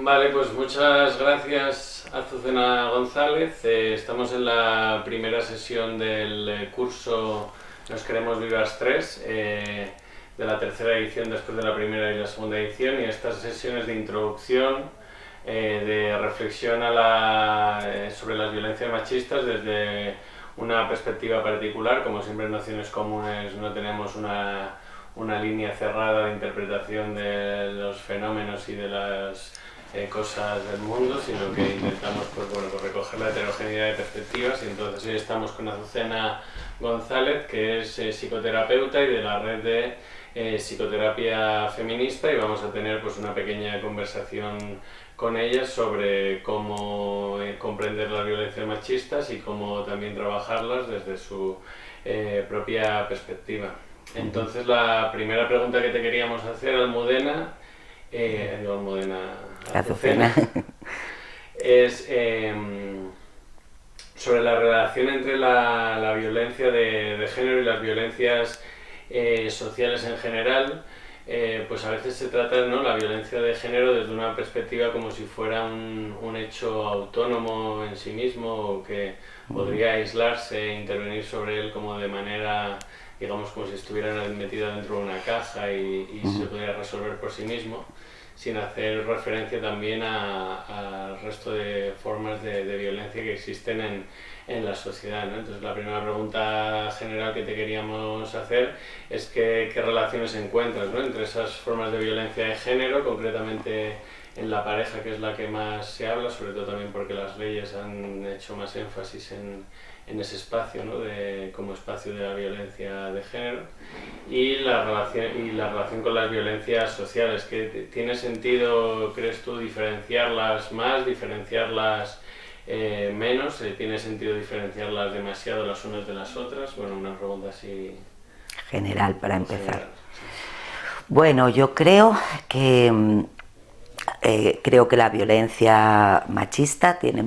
Vale, pues muchas gracias, Azucena González. Estamos en la primera sesión del curso Nos Queremos Vivas 3, de la tercera edición después de la primera y la segunda edición, y estas sesiones de introducción, de reflexión sobre las violencias machistas desde una perspectiva particular. Como siempre en Nociones Comunes no tenemos una línea cerrada de interpretación de los fenómenos y de las cosas del mundo, sino que intentamos pues recoger la heterogeneidad de perspectivas. Y entonces hoy estamos con Azucena González, que es psicoterapeuta y de la red de psicoterapia feminista, y vamos a tener pues una pequeña conversación con ella sobre cómo comprender las violencias machistas y cómo también trabajarlas desde su propia perspectiva. Entonces la primera pregunta que te queríamos hacer, Almudena, Azucena, es sobre la relación entre la violencia de género y las violencias sociales en general. Pues a veces se trata, ¿no?, la violencia de género desde una perspectiva como si fuera un hecho autónomo en sí mismo, o que podría aislarse e intervenir sobre él como de manera, digamos, como si estuviera metido dentro de una caja y se pudiera resolver por sí mismo, sin hacer referencia también al resto de formas de violencia que existen en la sociedad, ¿no? Entonces la primera pregunta general que te queríamos hacer es qué relaciones encuentras, ¿no?, entre esas formas de violencia de género, concretamente en la pareja, que es la que más se habla, sobre todo también porque las leyes han hecho más énfasis en ese espacio, ¿no?, como espacio de la violencia de género, y la relación con las violencias sociales. ¿Que tiene sentido, crees tú, diferenciarlas más, diferenciarlas menos? ¿Tiene sentido diferenciarlas demasiado las unas de las otras? Bueno, una pregunta así general para empezar. General, sí. Bueno, yo creo que la violencia machista tiene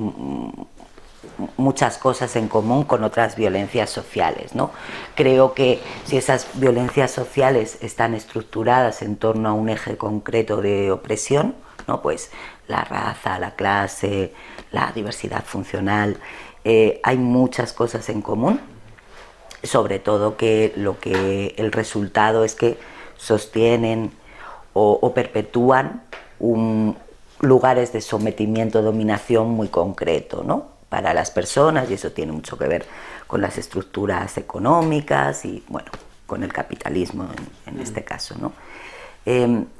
muchas cosas en común con otras violencias sociales, ¿no? Creo que si esas violencias sociales están estructuradas en torno a un eje concreto de opresión, ¿no?, pues la raza, la clase, la diversidad funcional, hay muchas cosas en común, sobre todo que el resultado es que sostienen o perpetúan lugares de sometimiento, dominación muy concreto, ¿no?, para las personas, y eso tiene mucho que ver con las estructuras económicas y, bueno, con el capitalismo en este caso, ¿no?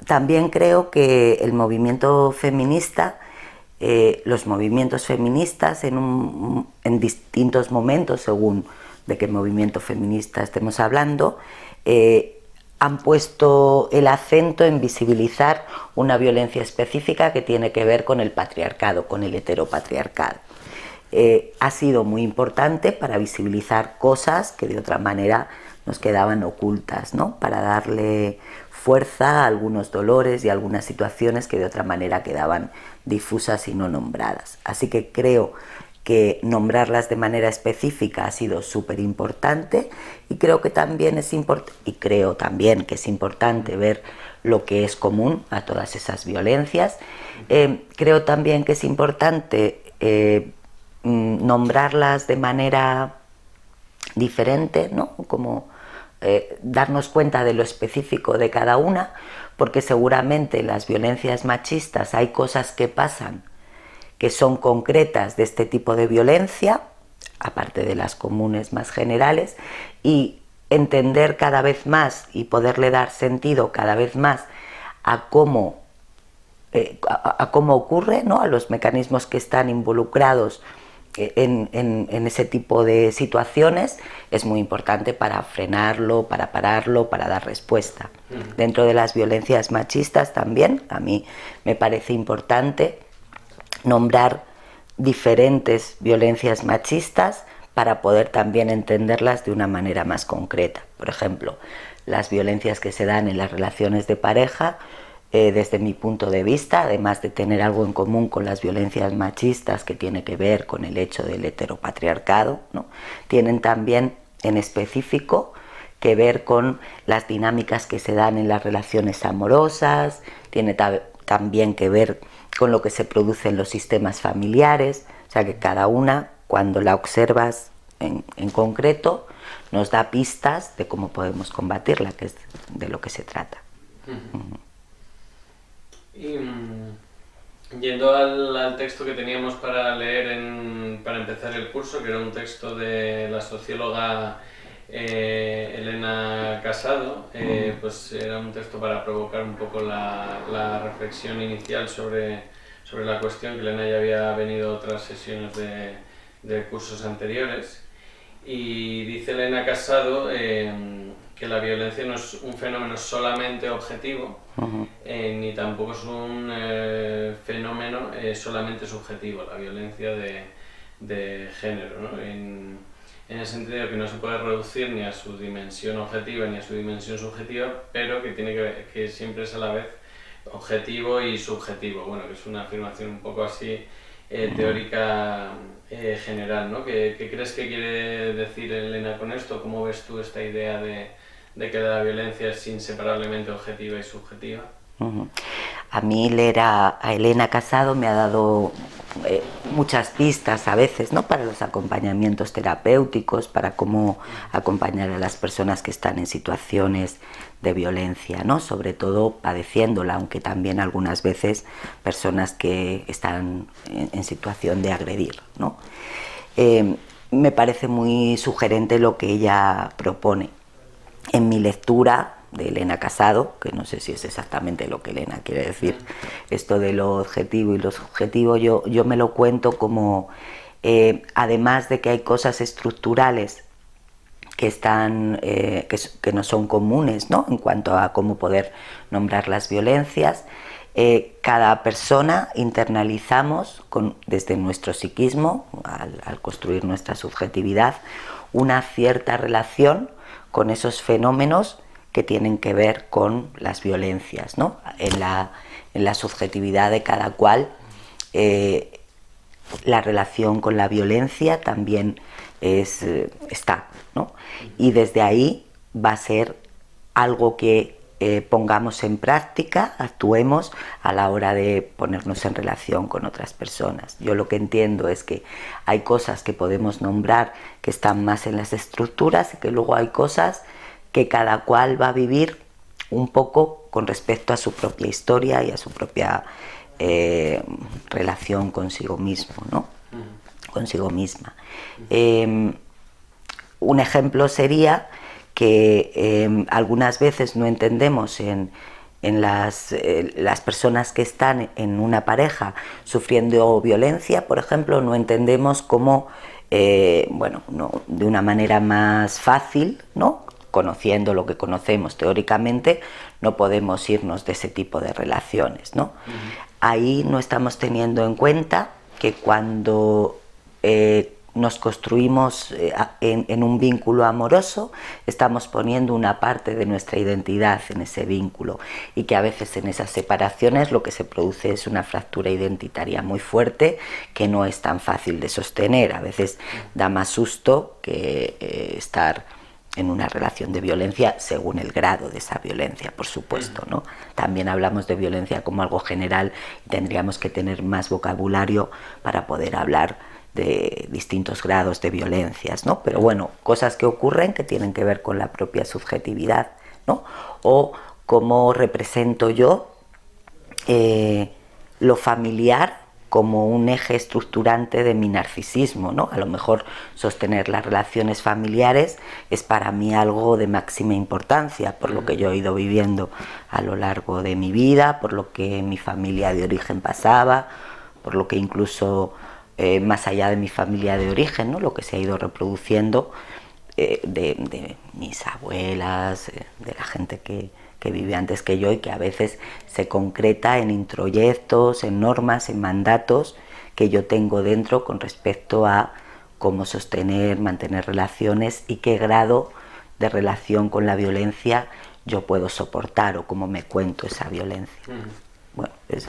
También creo que el movimiento feminista, los movimientos feministas en distintos momentos, según de qué movimiento feminista estemos hablando, han puesto el acento en visibilizar una violencia específica que tiene que ver con el patriarcado, con el heteropatriarcado. Ha sido muy importante para visibilizar cosas que de otra manera nos quedaban ocultas, ¿no?, para darle fuerza a algunos dolores y a algunas situaciones que de otra manera quedaban difusas y no nombradas. Así que creo que nombrarlas de manera específica ha sido súper importante, y creo también que es importante ver lo que es común a todas esas violencias. Creo también que es importante nombrarlas de manera diferente, ¿no?, como darnos cuenta de lo específico de cada una, porque seguramente las violencias machistas hay cosas que pasan que son concretas de este tipo de violencia, aparte de las comunes más generales, y entender cada vez más y poderle dar sentido cada vez más a cómo ocurre, ¿no?, a los mecanismos que están involucrados en ese tipo de situaciones, es muy importante para frenarlo, para pararlo, para dar respuesta. Dentro de las violencias machistas también, a mí me parece importante nombrar diferentes violencias machistas para poder también entenderlas de una manera más concreta. Por ejemplo, las violencias que se dan en las relaciones de pareja, desde mi punto de vista, además de tener algo en común con las violencias machistas que tiene que ver con el hecho del heteropatriarcado, ¿no?, tienen también en específico que ver con las dinámicas que se dan en las relaciones amorosas, tiene también que ver con lo que se produce en los sistemas familiares, o sea que cada una, cuando la observas en concreto, nos da pistas de cómo podemos combatirla, que es de lo que se trata. Y yendo al texto que teníamos para leer para empezar el curso, que era un texto de la socióloga Elena Casado, pues era un texto para provocar un poco la reflexión inicial sobre la cuestión, que Elena ya había venido a otras sesiones de cursos anteriores. Y dice Elena Casado que la violencia no es un fenómeno solamente objetivo, ni tampoco es un fenómeno solamente subjetivo, la violencia de género, ¿no? En el sentido de que no se puede reducir ni a su dimensión objetiva ni a su dimensión subjetiva, pero que siempre es a la vez objetivo y subjetivo. Bueno, que es una afirmación un poco así teórica general, ¿no? ¿Qué crees que quiere decir Elena con esto? ¿Cómo ves tú esta idea de que la violencia es inseparablemente objetiva y subjetiva? A mí leer a Elena Casado me ha dado muchas pistas a veces, ¿no?, para los acompañamientos terapéuticos, para cómo acompañar a las personas que están en situaciones de violencia, ¿no?, sobre todo padeciéndola, aunque también algunas veces personas que están en situación de agredir, ¿no? Me parece muy sugerente lo que ella propone. En mi lectura de Elena Casado, que no sé si es exactamente lo que Elena quiere decir, esto de lo objetivo y lo subjetivo, yo me lo cuento como, además de que hay cosas estructurales que están, que no son comunes, ¿no?, en cuanto a cómo poder nombrar las violencias, cada persona internalizamos desde nuestro psiquismo, al construir nuestra subjetividad, una cierta relación con esos fenómenos que tienen que ver con las violencias, ¿no? En la subjetividad de cada cual, la relación con la violencia también está, ¿no? Y desde ahí va a ser algo que pongamos en práctica, actuemos a la hora de ponernos en relación con otras personas. Yo lo que entiendo es que hay cosas que podemos nombrar que están más en las estructuras y que luego hay cosas que cada cual va a vivir un poco con respecto a su propia historia y a su propia relación consigo mismo, ¿no? Consigo misma. Un ejemplo sería que algunas veces no entendemos en las personas que están en una pareja sufriendo violencia, por ejemplo, no entendemos cómo, bueno, no, de una manera más fácil, ¿no?, conociendo lo que conocemos teóricamente, no podemos irnos de ese tipo de relaciones, ¿no? Ahí no estamos teniendo en cuenta que cuando nos construimos en un vínculo amoroso, estamos poniendo una parte de nuestra identidad en ese vínculo, y que a veces en esas separaciones lo que se produce es una fractura identitaria muy fuerte que no es tan fácil de sostener. A veces da más susto que estar en una relación de violencia, según el grado de esa violencia, por supuesto, ¿no? También hablamos de violencia como algo general y tendríamos que tener más vocabulario para poder hablar de distintos grados de violencias, ¿no? Pero bueno, cosas que ocurren que tienen que ver con la propia subjetividad, ¿no? O cómo represento yo lo familiar como un eje estructurante de mi narcisismo, ¿no? A lo mejor sostener las relaciones familiares es para mí algo de máxima importancia, por lo que yo he ido viviendo a lo largo de mi vida, por lo que mi familia de origen pasaba, por lo que incluso más allá de mi familia de origen, ¿no?, lo que se ha ido reproduciendo de mis abuelas, de la gente que vive antes que yo, y que a veces se concreta en introyectos, en normas, en mandatos que yo tengo dentro con respecto a cómo sostener, mantener relaciones y qué grado de relación con la violencia yo puedo soportar, o cómo me cuento esa violencia. Bueno, es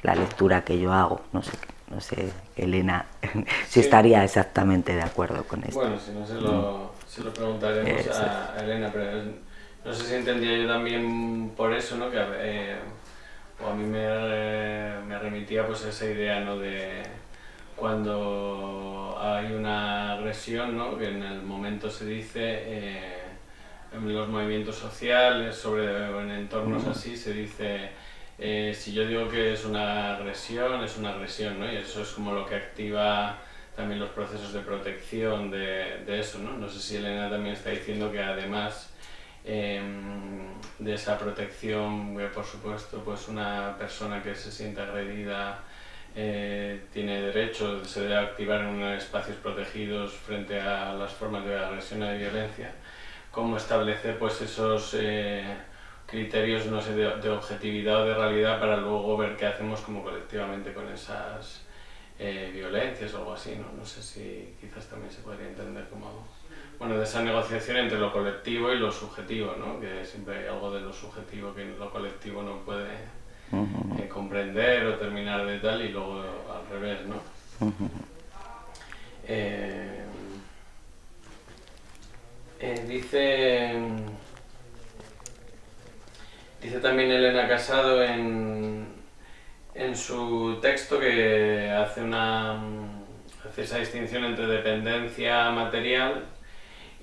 la lectura que yo hago. No sé, Elena, si estaría exactamente de acuerdo con esto. Bueno, si no se lo preguntaremos a Elena, pero no sé si entendía yo también por eso, ¿no?, que o a mí me remitía pues a esa idea, ¿no? De cuando hay una agresión, ¿no? Que en el momento se dice, en los movimientos sociales, en entornos así, se dice, si yo digo que es una agresión, ¿no? Y eso es como lo que activa también los procesos de protección de eso, ¿no? No sé si Elena también está diciendo que además de esa protección, por supuesto, pues una persona que se siente agredida tiene derecho, se debe activar en unos espacios protegidos frente a las formas de agresión y de violencia. Cómo establecer pues esos criterios, no sé, de objetividad o de realidad para luego ver qué hacemos como colectivamente con esas violencias o algo así, ¿no? No sé si quizás también se podría entender como, bueno, de esa negociación entre lo colectivo y lo subjetivo, ¿no? Que siempre hay algo de lo subjetivo que lo colectivo no puede comprender o terminar de tal, y luego al revés, ¿no? Dice también Elena Casado en su texto que hace esa distinción entre dependencia material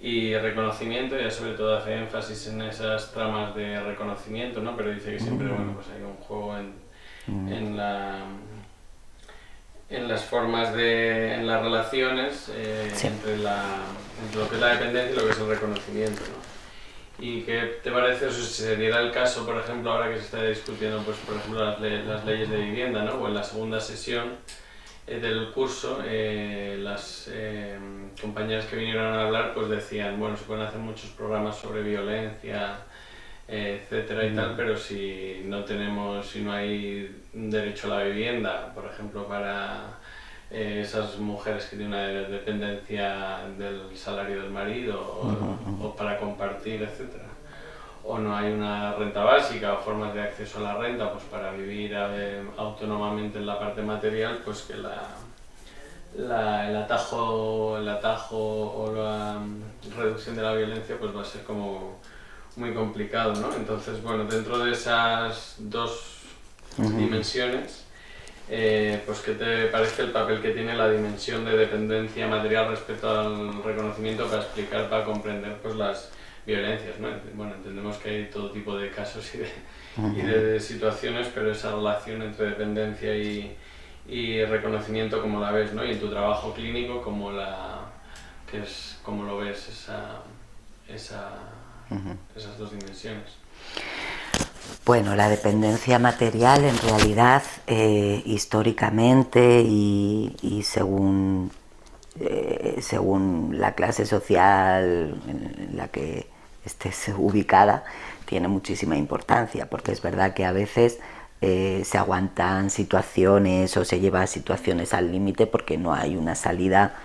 y reconocimiento, y sobre todo hace énfasis en esas tramas de reconocimiento, ¿no? Pero dice que siempre, bueno, pues hay un juego en las formas en las relaciones entre lo que es la dependencia y lo que es el reconocimiento, ¿no? ¿Y qué te parece, si se diera el caso, por ejemplo, ahora que se está discutiendo, pues, por ejemplo, las leyes de vivienda, ¿no? O en la segunda sesión del curso, las compañeras que vinieron a hablar pues decían, bueno, se pueden hacer muchos programas sobre violencia, etcétera y tal, pero si no hay un derecho a la vivienda, por ejemplo, para esas mujeres que tienen una dependencia del salario del marido o para compartir, etcétera, o no hay una renta básica o formas de acceso a la renta pues para vivir autónomamente en la parte material, pues que el atajo o la reducción de la violencia pues va a ser como muy complicado, ¿no? Entonces, bueno, dentro de esas dos dimensiones, pues ¿qué te parece el papel que tiene la dimensión de dependencia material respecto al reconocimiento para comprender pues las violencias, ¿no? Bueno, entendemos que hay todo tipo de casos y de situaciones, pero esa relación entre dependencia y reconocimiento, ¿cómo la ves, ¿no? Y en tu trabajo clínico, ¿cómo lo ves esas dos dimensiones? Bueno, la dependencia material en realidad históricamente y según la clase social en la que estés ubicada, tiene muchísima importancia, porque es verdad que a veces se aguantan situaciones o se lleva a situaciones al límite porque no hay una salida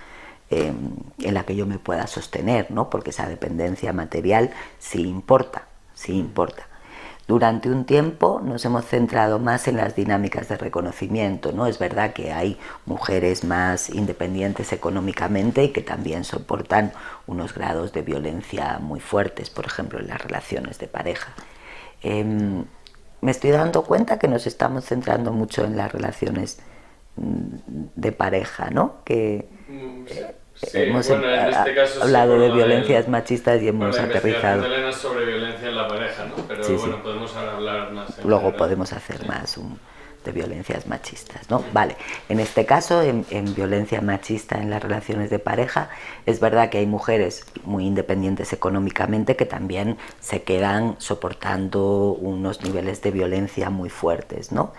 en la que yo me pueda sostener, ¿no? Porque esa dependencia material sí importa. Durante un tiempo nos hemos centrado más en las dinámicas de reconocimiento, ¿no? Es verdad que hay mujeres más independientes económicamente y que también soportan unos grados de violencia muy fuertes, por ejemplo, en las relaciones de pareja. Me estoy dando cuenta que nos estamos centrando mucho en las relaciones de pareja, ¿no? Hemos hablado de violencias machistas y hemos aterrizado. La investigación de Elena sobre violencia en la pareja, ¿no? Pero sí, bueno, podemos hablar más. Luego podemos hacer más de violencias machistas, ¿no? Vale, en este caso, en violencia machista en las relaciones de pareja, es verdad que hay mujeres muy independientes económicamente que también se quedan soportando unos niveles de violencia muy fuertes, ¿no?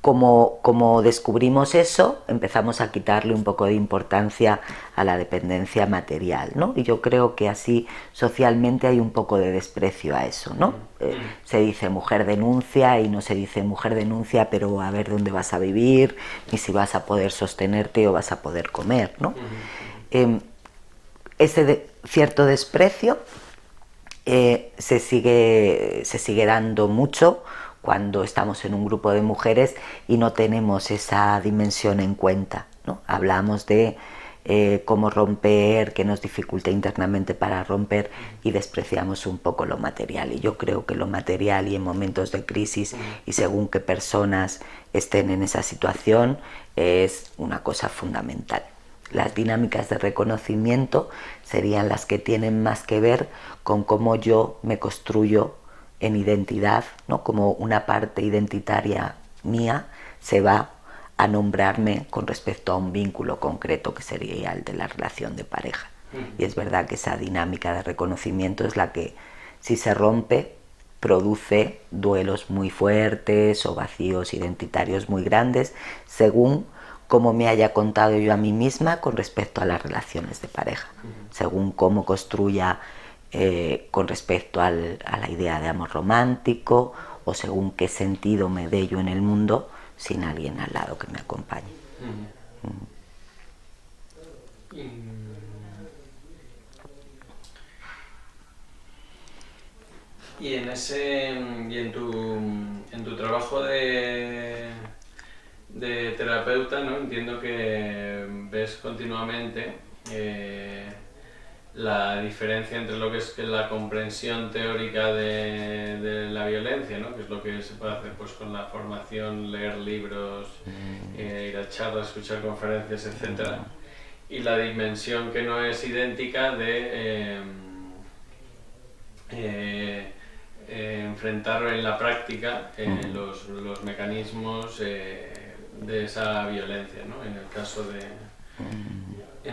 Como descubrimos eso, empezamos a quitarle un poco de importancia a la dependencia material, ¿no? Y yo creo que así socialmente hay un poco de desprecio a eso, ¿no? Se dice mujer denuncia y no se dice mujer denuncia, pero a ver dónde vas a vivir, ni si vas a poder sostenerte o vas a poder comer, ¿no? Ese cierto desprecio se sigue dando mucho cuando estamos en un grupo de mujeres y no tenemos esa dimensión en cuenta, ¿no? Hablamos de cómo romper, qué nos dificulta internamente para romper, y despreciamos un poco lo material. Y yo creo que lo material, y en momentos de crisis y según qué personas estén en esa situación, es una cosa fundamental. Las dinámicas de reconocimiento serían las que tienen más que ver con cómo yo me construyo en identidad, ¿no? Como una parte identitaria mía se va a nombrarme con respecto a un vínculo concreto que sería el de la relación de pareja. Y es verdad que esa dinámica de reconocimiento es la que, si se rompe, produce duelos muy fuertes o vacíos identitarios muy grandes, según cómo me haya contado yo a mí misma con respecto a las relaciones de pareja, según cómo construya con respecto a la idea de amor romántico, o según qué sentido me dé yo en el mundo sin alguien al lado que me acompañe. Y en tu trabajo de terapeuta, ¿no? Entiendo que ves continuamente la diferencia entre lo que es la comprensión teórica de la violencia, ¿no? Que es lo que se puede hacer pues con la formación, leer libros, ir a charlas, escuchar conferencias, etcétera, y la dimensión que no es idéntica de enfrentar en la práctica los mecanismos de esa violencia, ¿no? En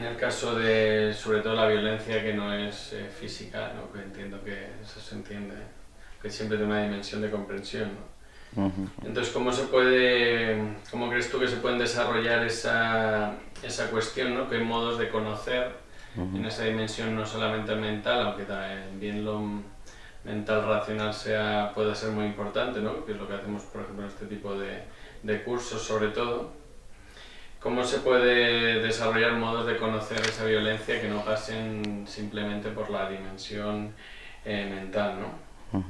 el caso de sobre todo la violencia que no es física, ¿no? Que entiendo que eso se entiende, que siempre tiene una dimensión de comprensión, ¿no? Entonces, ¿cómo crees tú que se pueden desarrollar esa cuestión, ¿no? ¿Qué modos de conocer en esa dimensión no solamente mental, aunque también lo mental racional pueda ser muy importante, ¿no? Que es lo que hacemos, por ejemplo, en este tipo de cursos, sobre todo? ¿Cómo se puede desarrollar modos de conocer esa violencia que no pasen simplemente por la dimensión mental, ¿no?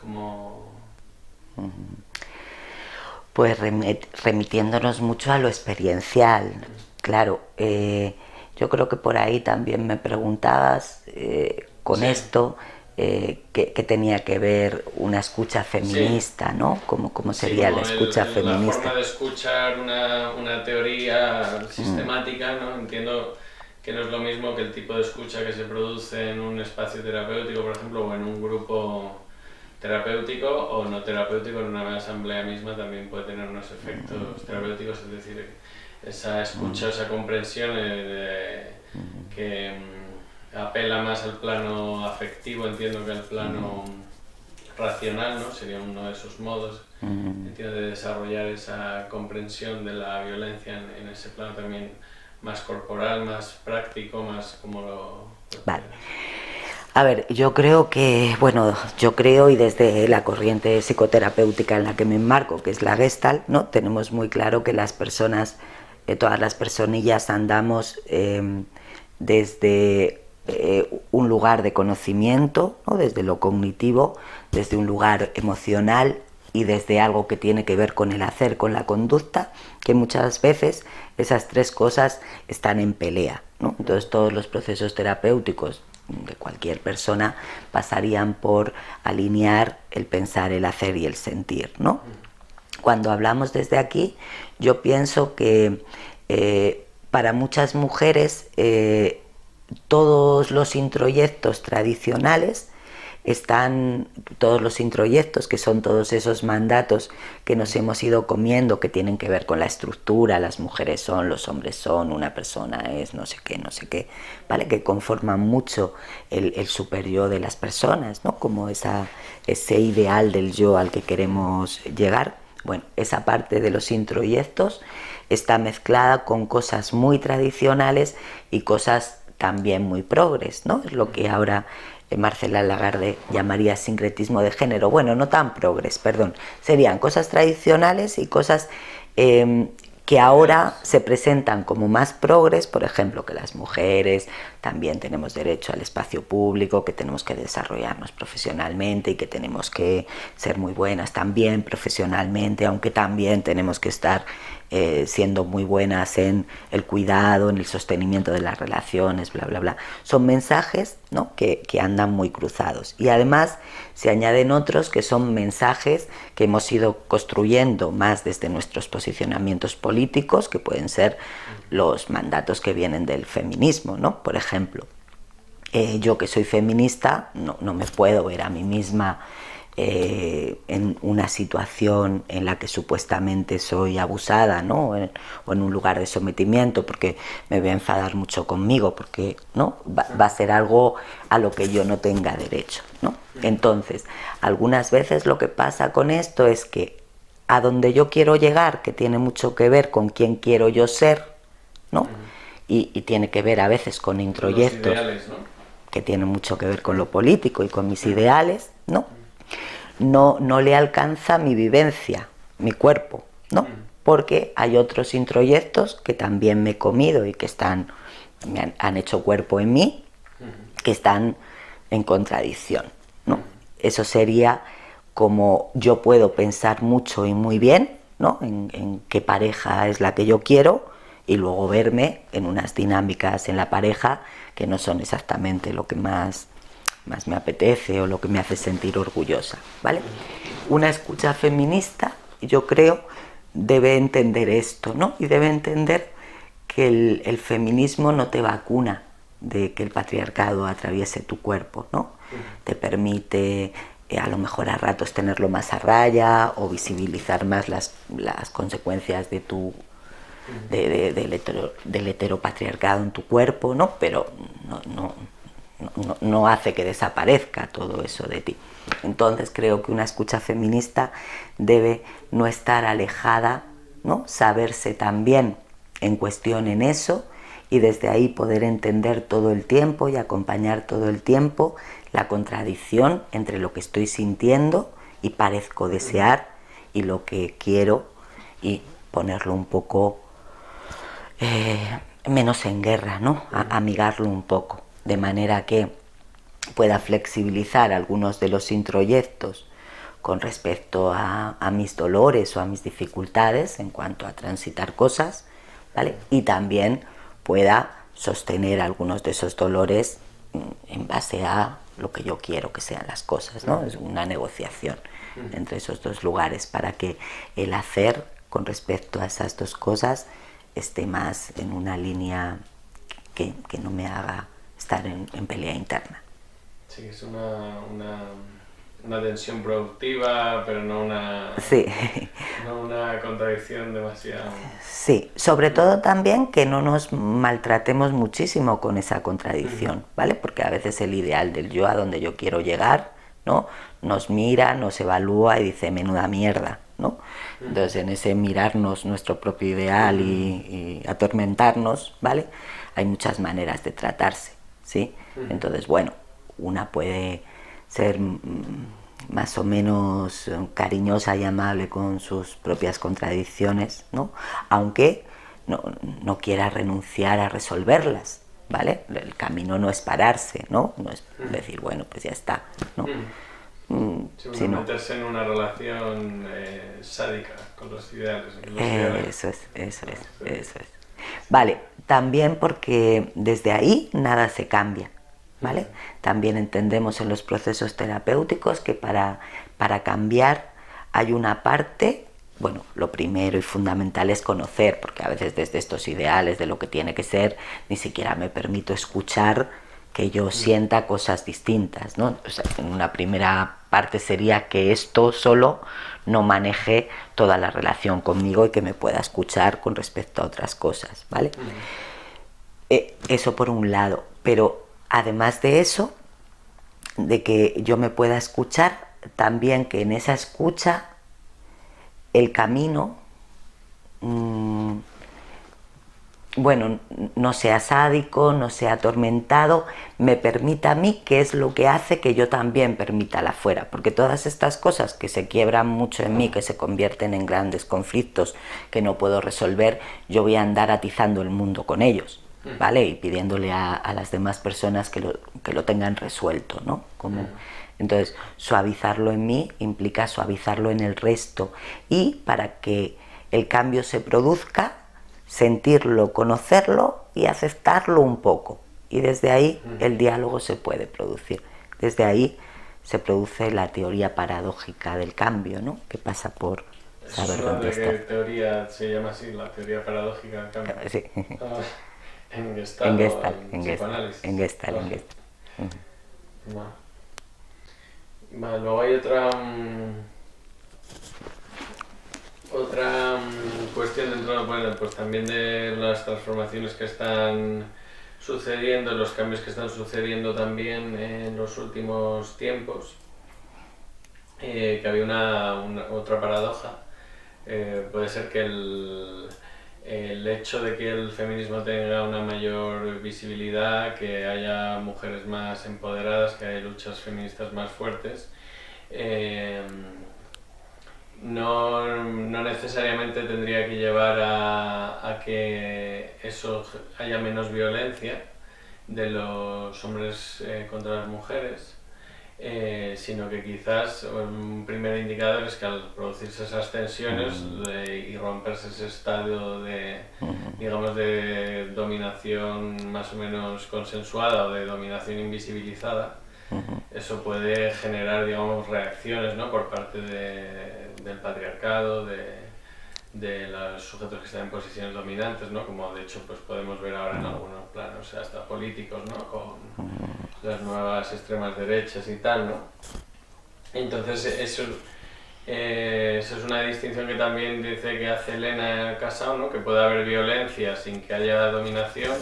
¿Cómo? Pues remitiéndonos mucho a lo experiencial. Claro, yo creo que por ahí también me preguntabas con Sí. esto que tenía que ver una escucha feminista, sí, ¿no? ¿Cómo sería la escucha feminista? La forma de escuchar una teoría sistemática, ¿no? Entiendo que no es lo mismo que el tipo de escucha que se produce en un espacio terapéutico, por ejemplo, o en un grupo terapéutico o no terapéutico. En una asamblea misma también puede tener unos efectos terapéuticos, es decir, esa escucha, esa comprensión que apela más al plano afectivo, entiendo, que al plano racional, ¿no? Sería uno de esos modos, entiendo, de desarrollar esa comprensión de la violencia en ese plano también más corporal, más práctico, más como lo... Vale. A ver, yo creo y desde la corriente psicoterapéutica en la que me enmarco, que es la Gestalt, ¿no? Tenemos muy claro que las personas, todas las personillas andamos desde un lugar de conocimiento, ¿no? Desde lo cognitivo, desde un lugar emocional y desde algo que tiene que ver con el hacer, con la conducta, que muchas veces esas tres cosas están en pelea, ¿no? Entonces todos los procesos terapéuticos de cualquier persona pasarían por alinear el pensar, el hacer y el sentir, ¿no? Cuando hablamos desde aquí, yo pienso que para muchas mujeres todos los introyectos tradicionales todos los introyectos, que son todos esos mandatos que nos hemos ido comiendo, que tienen que ver con la estructura, las mujeres son, los hombres son, una persona es, no sé qué, ¿vale? Que conforman mucho el superyo de las personas, ¿no? Como ese ideal del yo al que queremos llegar. Bueno, esa parte de los introyectos está mezclada con cosas muy tradicionales y cosas también muy progres, ¿no? Es lo que ahora Marcela Lagarde llamaría sincretismo de género. Bueno, no tan progres, perdón. Serían cosas tradicionales y cosas que ahora se presentan como más progres, por ejemplo, que las mujeres también tenemos derecho al espacio público, que tenemos que desarrollarnos profesionalmente y que tenemos que ser muy buenas también profesionalmente, aunque también tenemos que estar siendo muy buenas en el cuidado, en el sostenimiento de las relaciones, bla, bla, bla. Son mensajes, ¿no?, que andan muy cruzados. Y además se añaden otros que son mensajes que hemos ido construyendo más desde nuestros posicionamientos políticos, que pueden ser los mandatos que vienen del feminismo, ¿no? Por ejemplo, yo que soy feminista no me puedo ver a mí misma en una situación en la que supuestamente soy abusada, ¿no? o en un lugar de sometimiento, porque me voy a enfadar mucho conmigo, porque ¿no? va a ser algo a lo que yo no tenga derecho, ¿no? Entonces, algunas veces lo que pasa con esto es que a donde yo quiero llegar, que tiene mucho que ver con quién quiero yo ser, ¿no? Y tiene que ver a veces con introyectos, ideales, ¿no?, que tienen mucho que ver con lo político y con mis ideales, ¿no? No le alcanza mi vivencia, mi cuerpo, ¿no? Porque hay otros introyectos que también me he comido y que han hecho cuerpo en mí, que están en contradicción, ¿no? Eso sería como yo puedo pensar mucho y muy bien, ¿no?, en qué pareja es la que yo quiero, y luego verme en unas dinámicas en la pareja que no son exactamente lo que más me apetece o lo que me hace sentir orgullosa, ¿vale? Una escucha feminista, yo creo, debe entender esto, ¿no? Y debe entender que el feminismo no te vacuna de que el patriarcado atraviese tu cuerpo, ¿no? Te permite a lo mejor a ratos tenerlo más a raya o visibilizar más las consecuencias de del heteropatriarcado en tu cuerpo, ¿no? Pero no hace que desaparezca todo eso de ti. Entonces creo que una escucha feminista debe no estar alejada, ¿no?, saberse también en cuestión en eso, y desde ahí poder entender todo el tiempo y acompañar todo el tiempo la contradicción entre lo que estoy sintiendo y parezco desear y lo que quiero, y ponerlo un poco menos en guerra, ¿no? Amigarlo un poco, de manera que pueda flexibilizar algunos de los introyectos con respecto a mis dolores o a mis dificultades en cuanto a transitar cosas, ¿vale? Y también pueda sostener algunos de esos dolores en base a lo que yo quiero que sean las cosas, ¿no? Es una negociación entre esos dos lugares para que el hacer con respecto a esas dos cosas esté más en una línea que no me haga estar en pelea interna. Sí, es una tensión productiva, pero no una contradicción demasiado... Sí, sobre todo también que no nos maltratemos muchísimo con esa contradicción, ¿vale? Porque a veces el ideal del yo a donde yo quiero llegar, ¿no?, nos mira, nos evalúa y dice menuda mierda, ¿no? Entonces en ese mirarnos nuestro propio ideal y atormentarnos, ¿vale?, hay muchas maneras de tratarse, ¿sí? Entonces, bueno, una puede ser más o menos cariñosa y amable con sus propias contradicciones, ¿no?, aunque no quiera renunciar a resolverlas, ¿vale? El camino no es pararse, ¿no? No es decir, bueno, pues ya está, ¿no? Sino meterse en una relación sádica con los ideales. Eso es. Vale, también porque desde ahí nada se cambia, ¿vale? También entendemos en los procesos terapéuticos que para cambiar hay una parte, bueno, lo primero y fundamental es conocer, porque a veces desde estos ideales de lo que tiene que ser, ni siquiera me permito escuchar que yo sienta cosas distintas, ¿no? O sea, en una primera parte sería que esto solo no maneje toda la relación conmigo y que me pueda escuchar con respecto a otras cosas, ¿vale? Eso por un lado, pero además de eso, de que yo me pueda escuchar, también que en esa escucha el camino bueno, no sea sádico, no sea atormentado, me permita a mí, que es lo que hace que yo también permita al afuera, porque todas estas cosas que se quiebran mucho en mí, que se convierten en grandes conflictos que no puedo resolver, yo voy a andar atizando el mundo con ellos, ¿vale? Y pidiéndole a las demás personas que lo tengan resuelto, ¿no? Entonces, suavizarlo en mí implica suavizarlo en el resto, y para que el cambio se produzca, sentirlo, conocerlo y aceptarlo un poco. Y desde ahí el diálogo se puede producir. Desde ahí se produce la teoría paradójica del cambio, ¿no? Que pasa por saber dónde ¿Qué estás. teoría se llama así, la teoría paradójica del cambio? Sí. Ah, en En Gestalt o Gestalt, en psicoanálisis. en Gestalt, en Ah, Gestalt. vale, luego hay otra, cuestión dentro, bueno, pues también de las transformaciones que están sucediendo, los cambios que están sucediendo también en los últimos tiempos, que había otra paradoja. Puede ser que el hecho de que el feminismo tenga una mayor visibilidad, que haya mujeres más empoderadas, que haya luchas feministas más fuertes, no necesariamente tendría que llevar a que eso haya menos violencia de los hombres contra las mujeres, sino que quizás un primer indicador es que al producirse esas tensiones y romperse ese estadio de, digamos, de dominación más o menos consensuada o de dominación invisibilizada, eso puede generar, digamos, reacciones, ¿no?, por parte del patriarcado, de los sujetos que están en posiciones dominantes, ¿no?, como de hecho pues podemos ver ahora en algunos planos, hasta políticos, ¿no?, con las nuevas extremas derechas y tal, ¿no? Entonces eso es una distinción que también dice que hace Elena Casau, ¿no?, que puede haber violencia sin que haya dominación,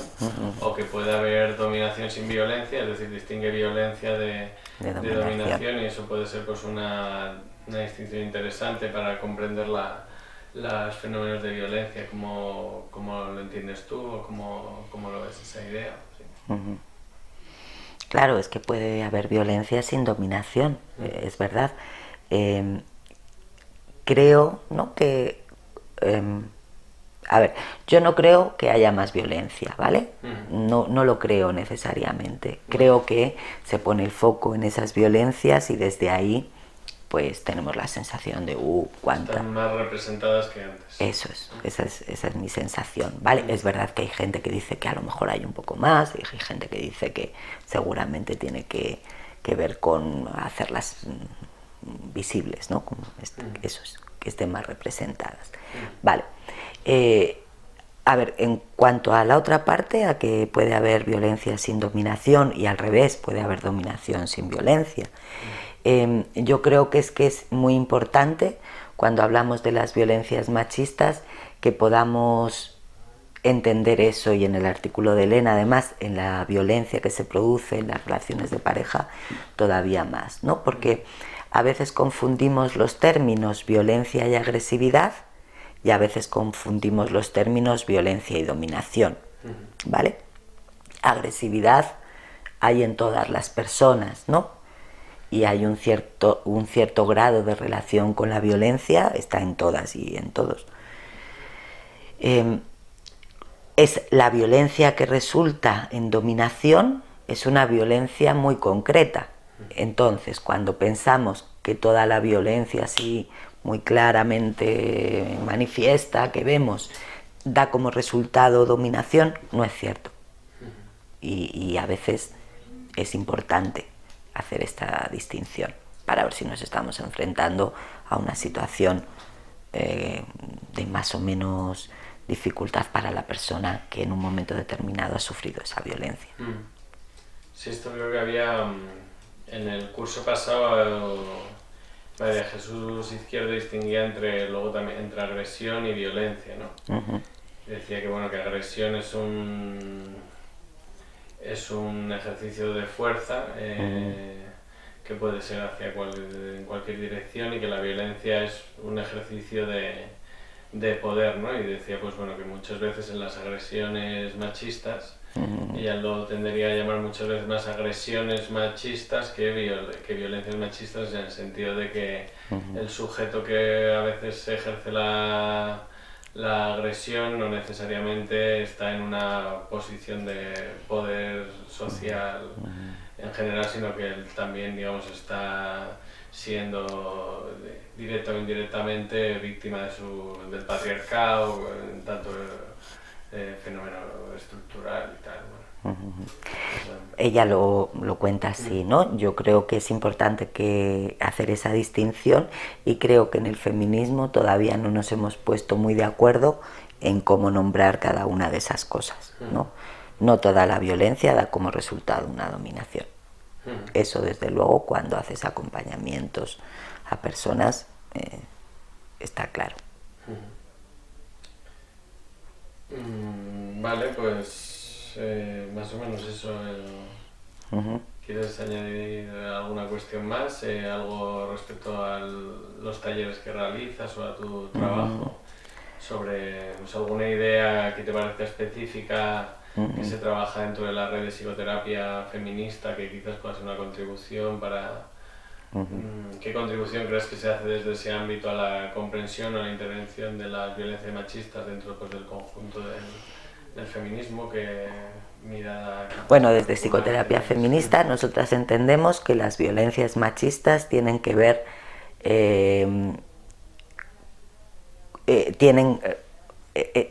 o que puede haber dominación sin violencia, es decir, distingue violencia de dominación, y eso puede ser pues una distinción interesante para comprender los fenómenos de violencia. ¿Cómo lo entiendes tú o cómo lo ves esa idea? Sí. Claro, es que puede haber violencia sin dominación, es verdad. Creo, ¿no?, que... a ver, yo no creo que haya más violencia, ¿vale? No lo creo necesariamente. Creo que se pone el foco en esas violencias y desde ahí pues tenemos la sensación de cuánta. Están más representadas que antes. Eso es, esa es mi sensación, ¿vale? Es verdad que hay gente que dice que a lo mejor hay un poco más, y hay gente que dice que seguramente tiene que ver con hacerlas visibles, ¿no? Como eso es, que estén más representadas. Vale. A ver, en cuanto a la otra parte, a que puede haber violencia sin dominación y al revés, puede haber dominación sin violencia. Yo creo que es muy importante cuando hablamos de las violencias machistas que podamos entender eso, y en el artículo de Elena además en la violencia que se produce en las relaciones de pareja todavía más, ¿no? Porque a veces confundimos los términos violencia y agresividad, y a veces confundimos los términos violencia y dominación, ¿vale? Agresividad hay en todas las personas, ¿no? Y hay un cierto grado de relación con la violencia, está en todas y en todos. Es la violencia que resulta en dominación, es una violencia muy concreta. Entonces, cuando pensamos que toda la violencia así muy claramente manifiesta, que vemos, da como resultado dominación, no es cierto. Y a veces es importante hacer esta distinción para ver si nos estamos enfrentando a una situación de más o menos dificultad para la persona que en un momento determinado ha sufrido esa violencia. Sí, esto creo que había en el curso pasado. María Jesús Izquierdo distinguía luego también entre agresión y violencia, ¿no? Decía que bueno, que agresión es un ejercicio de fuerza que puede ser en cualquier dirección, y que la violencia es un ejercicio de poder, ¿no? Y decía pues bueno, que muchas veces en las agresiones machistas, ella lo tendería a llamar muchas veces más agresiones machistas que violencias machistas, en el sentido de que el sujeto que a veces ejerce la agresión no necesariamente está en una posición de poder social en general, sino que él también, digamos, está siendo directa o indirectamente víctima del patriarcado, en tanto fenómeno estructural y tal. Bueno, Ella lo cuenta así, ¿no? Yo creo que es importante hacer esa distinción y creo que en el feminismo todavía no nos hemos puesto muy de acuerdo en cómo nombrar cada una de esas cosas, ¿no? No toda la violencia da como resultado una dominación. Eso, desde luego, cuando haces acompañamientos a personas, está claro. Vale, pues más o menos eso. ¿Quieres añadir alguna cuestión más? ¿Algo respecto a los talleres que realizas o a tu trabajo? Sobre alguna idea que te parezca específica que se trabaja dentro de la red de psicoterapia feminista que quizás pueda ser una contribución para... ¿Qué contribución crees que se hace desde ese ámbito a la comprensión o a la intervención de las violencias machistas dentro, pues, del conjunto del feminismo? Que mira... Bueno, desde psicoterapia feminista nosotras entendemos que las violencias machistas tienen que ver...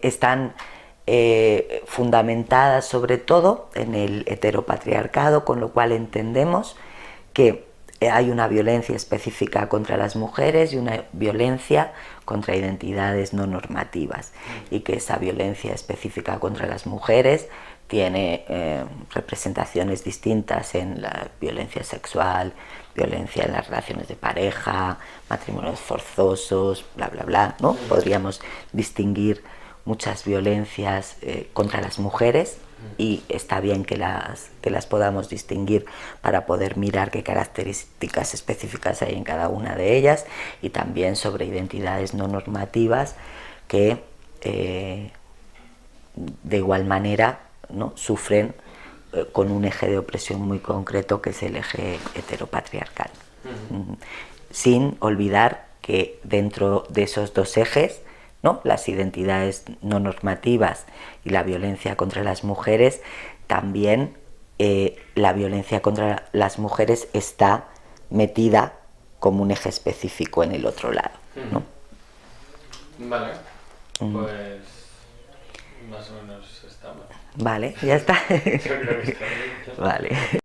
están fundamentadas sobre todo en el heteropatriarcado, con lo cual entendemos que hay una violencia específica contra las mujeres y una violencia contra identidades no normativas, y que esa violencia específica contra las mujeres tiene representaciones distintas en la violencia sexual, violencia en las relaciones de pareja, matrimonios forzosos, bla, bla, bla, ¿no? Podríamos distinguir muchas violencias contra las mujeres, y está bien que las podamos distinguir para poder mirar qué características específicas hay en cada una de ellas, y también sobre identidades no normativas que de igual manera, ¿no?, sufren con un eje de opresión muy concreto, que es el eje heteropatriarcal. Sin olvidar que dentro de esos dos ejes, ¿no?, las identidades no normativas y la violencia contra las mujeres, también la violencia contra las mujeres está metida como un eje específico en el otro lado, ¿no? Vale, pues más o menos estamos. Vale, ya está. Yo creo que está bien. Vale.